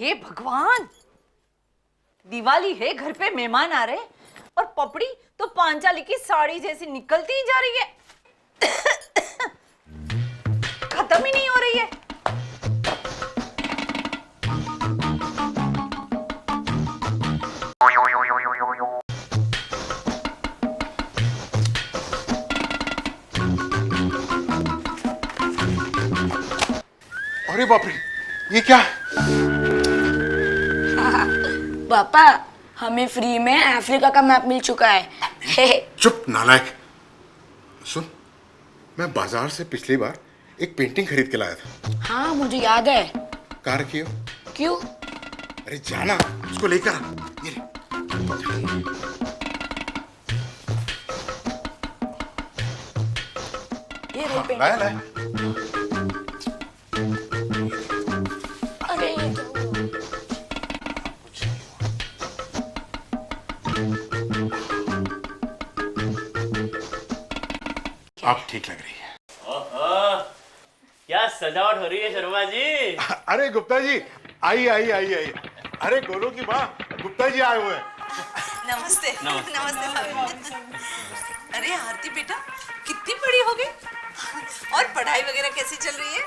हे भगवान, दिवाली है, घर पे मेहमान आ रहे और पपड़ी तो पांचाली की साड़ी जैसी निकलती ही जा रही है। खत्म ही नहीं हो रही है। अरे बाप रे, ये क्या? पापा, हमें फ्री में अफ्रीका का मैप मिल चुका है। चुप नालायक। सुन, मैं बाजार से पिछली बार एक पेंटिंग खरीद के लाया था। हाँ, मुझे याद है। कहाँ रखी हो? क्यों? अरे जाना, उसको लेकर आ। ये ले। ये रे पेंटिंग। लाया लाया। अरे ये क्या हुआ? आप ठीक लग रही है। क्या सजावट हो रही है शर्मा जी। अरे गुप्ता जी, आई आई आई आई। अरे गोलू की माँ, गुप्ता जी आए हुए हैं। नमस्ते। नमस्ते भाभी। अरे आरती बेटा, कितनी बड़ी हो गई और पढ़ाई वगैरह कैसी चल रही है?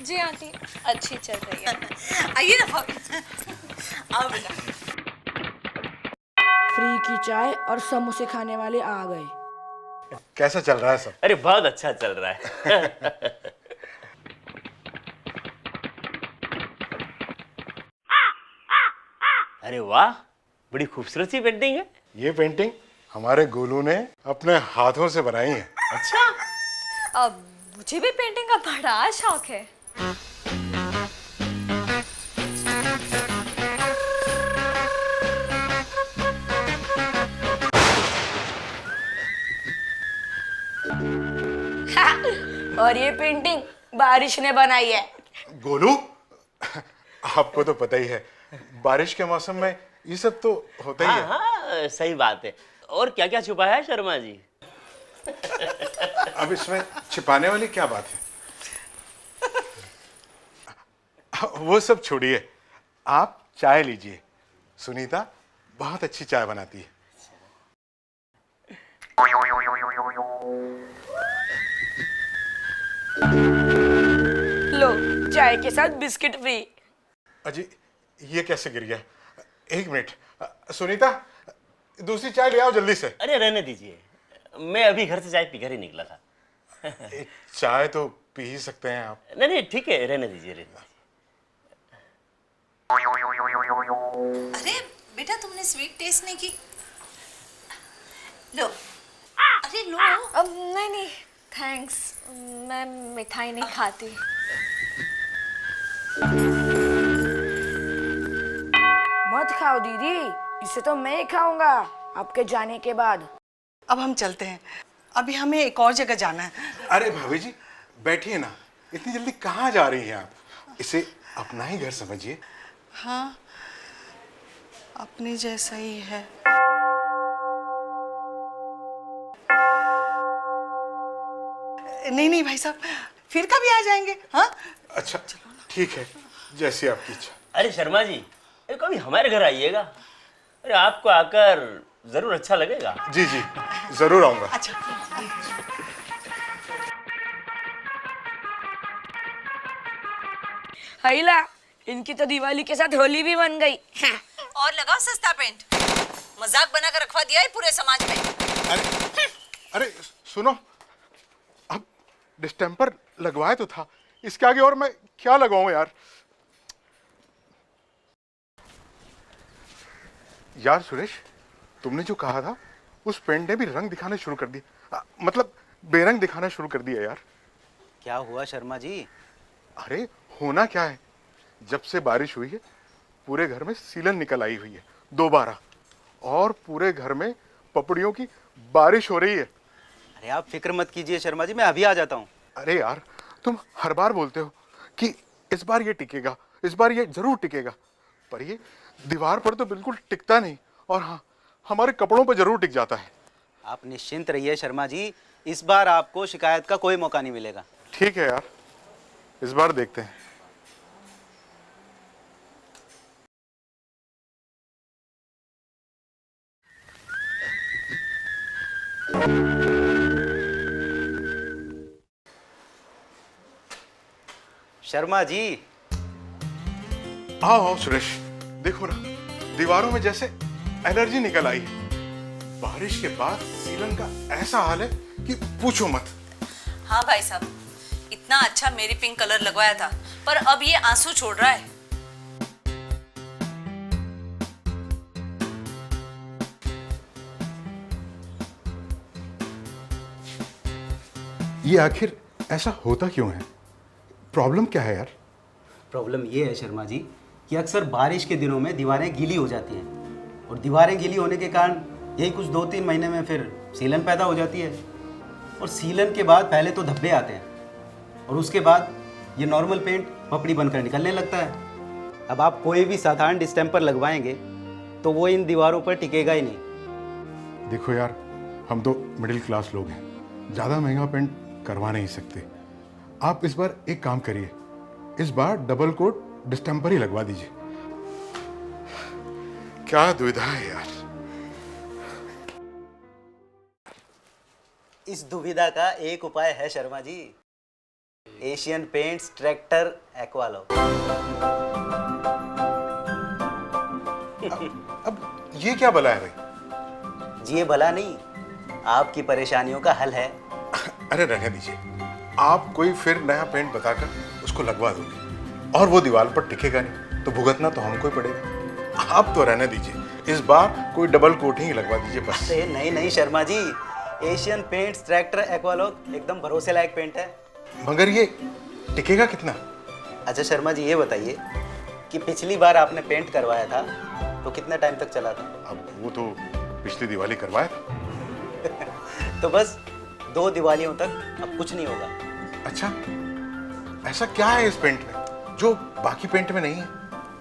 जी आंटी, अच्छी चल रही है। आइए ना भाभी, आओ बेटा। फ्री की चाय और समोसे खाने वाले आ गए। कैसा चल रहा है सब? अरे बहुत अच्छा चल रहा है। अरे वाह, बड़ी खूबसूरत सी पेंटिंग है। ये पेंटिंग हमारे गोलू ने अपने हाथों से बनाई है। अच्छा। अब मुझे भी पेंटिंग का बड़ा शौक है। और ये पेंटिंग बारिश ने बनाई है। गोलू, आपको तो पता ही है, बारिश के मौसम में ये सब तो होता ही है। हाँ, सही बात है। और क्या क्या छुपा है शर्मा जी? अब इसमें छिपाने वाली क्या बात है? वो सब छोड़िए, आप चाय लीजिए। सुनीता बहुत अच्छी चाय बनाती है। लो, चाय के साथ बिस्किट फ्री। अजी, ये कैसे गिर गया? एक मिनट, सुनीता दूसरी चाय ले आओ जल्दी से। अरे रहने दीजिए, मैं अभी घर से चाय पीकर ही निकला था। एक चाय तो पी ही सकते हैं आप। नहीं नहीं ठीक है, रहने दीजिए, रहने दीजिए। अरे बेटा, तुमने स्वीट टेस्ट नहीं की? लो। अरे लो। अब नहीं, थैंक्स, मैं मिठाई नहीं खाती। मत खाओ दीदी, इसे तो मैं ही खाऊंगा आपके जाने के बाद। अब हम चलते हैं, अभी हमें एक और जगह जाना है। अरे भाभी जी, बैठिए ना, इतनी जल्दी कहाँ जा रही हैं आप? इसे अपना ही घर समझिए। हाँ, अपने जैसा ही है। नहीं नहीं भाई साहब, फिर कभी आ जाएंगे। हाँ अच्छा ठीक है, जैसी आपकी इच्छा। अरे शर्मा जी, अरे कभी हमारे घर आइएगा। अरे आपको आकर जरूर अच्छा लगेगा। जी जी, जरूर आऊंगा। अच्छा। हैला, इनकी तो दिवाली के साथ होली भी बन गई। और लगाओ सस्ता पेंट, मजाक बनाकर रखवा दिया है पूरे समाज में। अरे अरे सुनो, अब डिस्टेम्पर लगवाए तो था, इसके आगे और मैं क्या लगाऊं यार? यार सुरेश, तुमने जो कहा था उस पेंट ने भी रंग दिखाना शुरू कर दिया, मतलब बेरंग दिखाना शुरू कर दिया यार। क्या हुआ शर्मा जी? अरे होना क्या है, जब से बारिश हुई है पूरे घर में सीलन निकल आई हुई है दोबारा, और पूरे घर में पपड़ियों की बारिश हो रही है। अरे आप फिक्र मत कीजिए शर्मा जी, मैं अभी आ जाता हूँ। अरे यार, तुम हर बार बोलते हो कि इस बार ये टिकेगा, इस बार ये जरूर टिकेगा, पर ये दीवार पर तो बिल्कुल टिकता नहीं, और हाँ, हमारे कपड़ों पर जरूर टिक जाता है। आप निश्चिंत रहिए शर्मा जी, इस बार आपको शिकायत का कोई मौका नहीं मिलेगा। ठीक है यार, इस बार देखते हैं। शर्मा जी, आओ आओ सुरेश, देखो ना, दीवारों में जैसे एलर्जी निकल आई है। बारिश के बाद सीलन का ऐसा हाल है कि पूछो मत। हाँ भाई साहब, इतना अच्छा मेरी पिंक कलर लगवाया था, पर अब ये आंसू छोड़ रहा है। ये आखिर ऐसा होता क्यों है? प्रॉब्लम क्या है यार? प्रॉब्लम ये है शर्मा जी कि अक्सर बारिश के दिनों में दीवारें गीली हो जाती हैं, और दीवारें गीली होने के कारण यही कुछ 2-3 महीने में फिर सीलन पैदा हो जाती है। और सीलन के बाद पहले तो धब्बे आते हैं, और उसके बाद ये नॉर्मल पेंट पपड़ी बनकर निकलने लगता है। अब आप कोई भी साधारण डिस्टेम्पर लगवाएंगे तो वो इन दीवारों पर टिकेगा ही नहीं। देखो यार, हम तो मिडिल क्लास लोग हैं, ज़्यादा महंगा पेंट करवा नहीं सकते। आप इस बार एक काम करिए, इस बार डबल कोट डिस्टेम्पर ही लगवा दीजिए। क्या दुविधा है यार। इस दुविधा का एक उपाय है Sharma ji, Asian Paints tractor एक्वालॉग। अब ये क्या भला है भाई? जी ये भला नहीं, आपकी परेशानियों का हल है। अरे रहने दीजिए, आप कोई फिर नया पेंट बताकर उसको लगवा दोगे और वो दीवार पर टिकेगा नहीं, तो भुगतना तो हमको ही पड़ेगा। आप तो रहने दीजिए, इस बार कोई डबल कोटिंग ही लगवा दीजिए बस। अरे नहीं नहीं Sharma ji, Asian Paints tractor एक्वालॉग एकदम भरोसे लायक पेंट है। मगर ये टिकेगा कितना? अच्छा शर्मा जी ये बताइए कि पिछली बार आपने पेंट करवाया था तो कितने टाइम तक चला था? अब वो तो पिछली दिवाली करवाया था। तो बस 2 दिवालियों तक अब कुछ नहीं होगा। अच्छा, ऐसा क्या है इस पेंट में जो बाकी पेंट में नहीं है?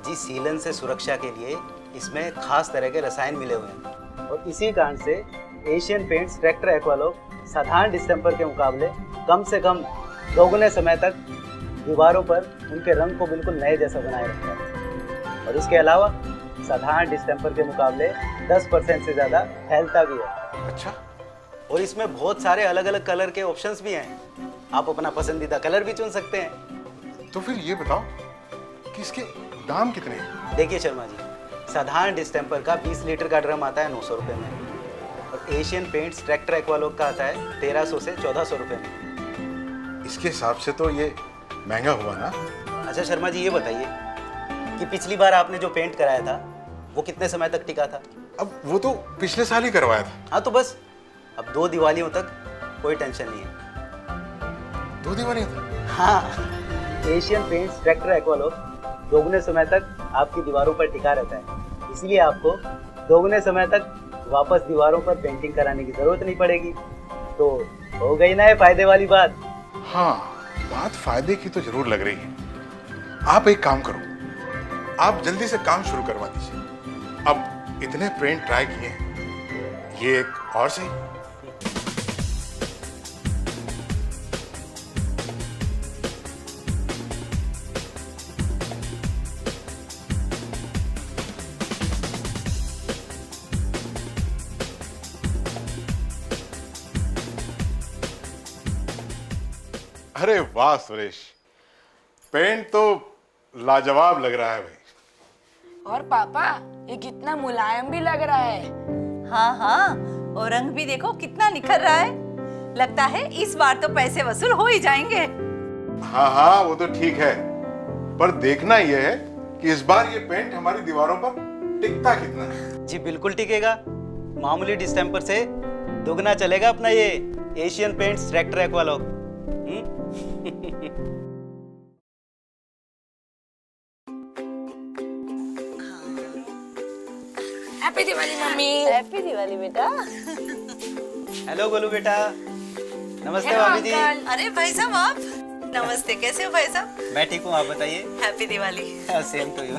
जी सीलन से सुरक्षा के लिए इसमें खास तरह के रसायन मिले हुए हैं, और इसी कारण से एशियन पेंट्स ट्रैक्टर एक्वालॉग साधारण डिस्टेम्पर के मुकाबले कम से कम दोगुने समय तक दीवारों पर उनके रंग को बिल्कुल नए जैसा बनाए रखता है। और इसके अलावा साधारण डिस्टेम्पर के मुकाबले 10% से ज़्यादा फैलता भी है। अच्छा, और इसमें बहुत सारे अलग अलग कलर के ऑप्शंस भी हैं, आप अपना पसंदीदा कलर भी चुन सकते हैं। तो फिर ये बताओ कि इसके दाम कितने हैं? देखिए शर्मा जी, साधारण डिस्टेम्पर का 20 लीटर का ड्रम आता है 900 रुपये में, और एशियन पेंट्स ट्रैक्टर एक्वालॉग का आता है 1300 से 1400 रुपये में। इसके हिसाब से तो ये महंगा हुआ ना? अच्छा शर्मा जी ये बताइए कि पिछली बार आपने जो पेंट कराया था वो कितने समय तक टिका था? अब वो तो पिछले साल ही करवाया था। हाँ तो बस अब 2 दिवालियों तक कोई टेंशन नहीं है। 2 दिवाली था। हाँ, एशियन पेंट्स ट्रैक्टर एक्वालॉग दोगुने समय तक आपकी दीवारों पर टिका रहता है, इसलिए आपको दोगुने समय तक वापस दीवारों पर पेंटिंग कराने की जरूरत नहीं पड़ेगी। तो हो गई ना ये फायदे वाली बात। हाँ, बात फायदे की तो जरूर लग रही है। आप एक काम करो, आप जल्दी से काम शुरू करवा दीजिए। अब इतने पेंट ट्राई किए हैं, ये एक और सही। अरे वाह सुरेश, पेंट तो लाजवाब लग रहा है भाई। और पापा, ये कितना मुलायम भी लग रहा है। हाँ हाँ, और रंग भी देखो कितना निखर रहा है। लगता है इस बार तो पैसे वसूल हो ही जाएंगे। हाँ हाँ, वो तो ठीक है, पर देखना यह है कि इस बार ये पेंट हमारी दीवारों पर टिकता कितना है। जी बिल्कुल टिकेगा, मामूली डिस्टेम्पर से दुगना चलेगा अपना ये एशियन पेंट्स ट्रैक्टर एक्वालॉग। Happy Diwali mummy. Happy Diwali बेटा। हेलो गोलू बेटा। नमस्ते हेलो भाभी जी। अंकल। अरे भाई साहब आप, नमस्ते, कैसे हो भाई साहब? मैं ठीक हूँ, आप बताइए। Happy Diwali. Same to you.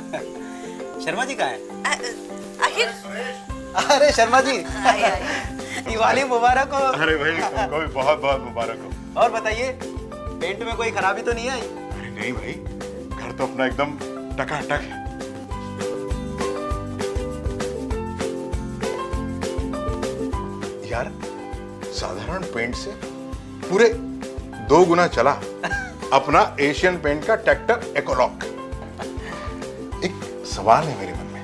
Sharma ji कहाँ हैं? आखिर अरे शर्मा जी, आइए आइए। दिवाली मुबारक हो। अरे भाई, तुमको भी बहुत बहुत मुबारक हो। और बताइए, पेंट में कोई खराबी तो नहीं आई? अरे नहीं भाई, घर तो अपना एकदम टकाटक है। यार, साधारण पेंट से पूरे 2 गुना चला। अपना एशियन पेंट का ट्रैक्टर एक्वालॉग। एक सवाल है मेरे मन में,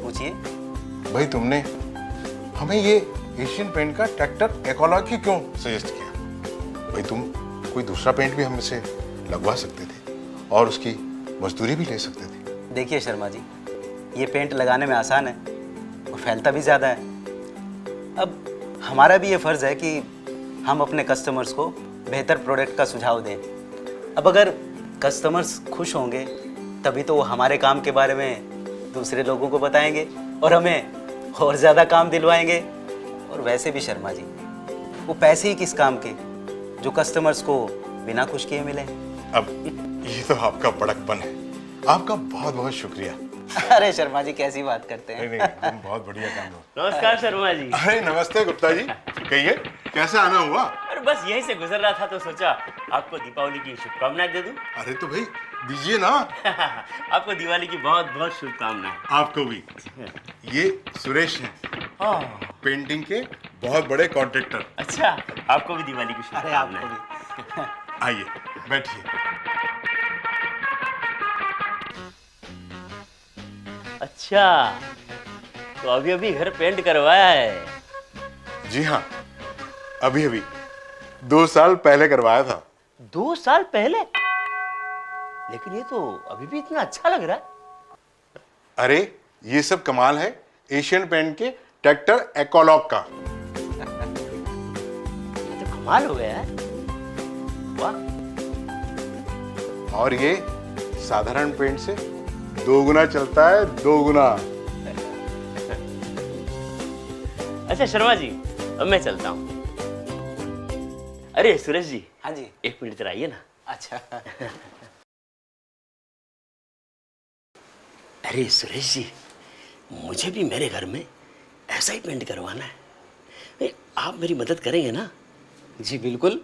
पूछिए। भाई तुमने हमें ये एशियन पेंट का ट्रैक्टर एक्वालॉग ही क्यों सजेस्ट किया? भाई तुम कोई दूसरा पेंट भी हमसे लगवा सकते थे और उसकी मजदूरी भी ले सकते थे। देखिए शर्मा जी, ये पेंट लगाने में आसान है और फैलता भी ज़्यादा है। अब हमारा भी ये फ़र्ज़ है कि हम अपने कस्टमर्स को बेहतर प्रोडक्ट का सुझाव दें। अब अगर कस्टमर्स खुश होंगे तभी तो वो हमारे काम के बारे में दूसरे लोगों को बताएंगे और हमें और ज़्यादा काम दिलवाएंगे। और वैसे भी शर्मा जी, वो पैसे ही किस काम के जो कस्टमर्स को बिना खुश किए मिले। अब ये तो आपका बड़कपन है, आपका बहुत बहुत शुक्रिया। अरे शर्मा जी कैसी बात करते हैं। नहीं नहीं, तुम बहुत बढ़िया काम हो। नमस्कार शर्मा जी। अरे नमस्ते गुप्ता जी, कहिए कैसे आना हुआ? अरे बस यहीं से गुजर रहा था तो सोचा आपको दीपावली की शुभकामनाएं दे दूं। अरे तो भाई दीजिए ना। आपको दिवाली की बहुत बहुत शुभकामनाएं। आपको भी। ये सुरेश हैं, पेंटिंग के बहुत बड़े कॉन्ट्रैक्टर। अच्छा, आपको भी दिवाली की अरे आपको शुभकामनाएं। भी। आइए बैठिए। अच्छा, तो अभी अभी घर पेंट करवाया है? जी हाँ, अभी अभी 2 साल पहले करवाया था। 2 साल पहले? लेकिन ये तो अभी भी इतना अच्छा लग रहा है। अरे ये सब कमाल है एशियन पेंट के ट्रैक्टर एक्वालॉग का। ये तो कमाल हो गया है। वाह। और ये साधारण पेंट से 2 गुना चलता है, 2 गुना। अच्छा शर्मा जी, अब मैं चलता हूँ। अरे सुरेश जी। हाँ जी। 1 मिनट इधर आइए ना। अच्छा। अरे सुरेश जी, मुझे भी मेरे घर में ऐसा ही पेंट करवाना है। आप मेरी मदद करेंगे ना? जी बिल्कुल।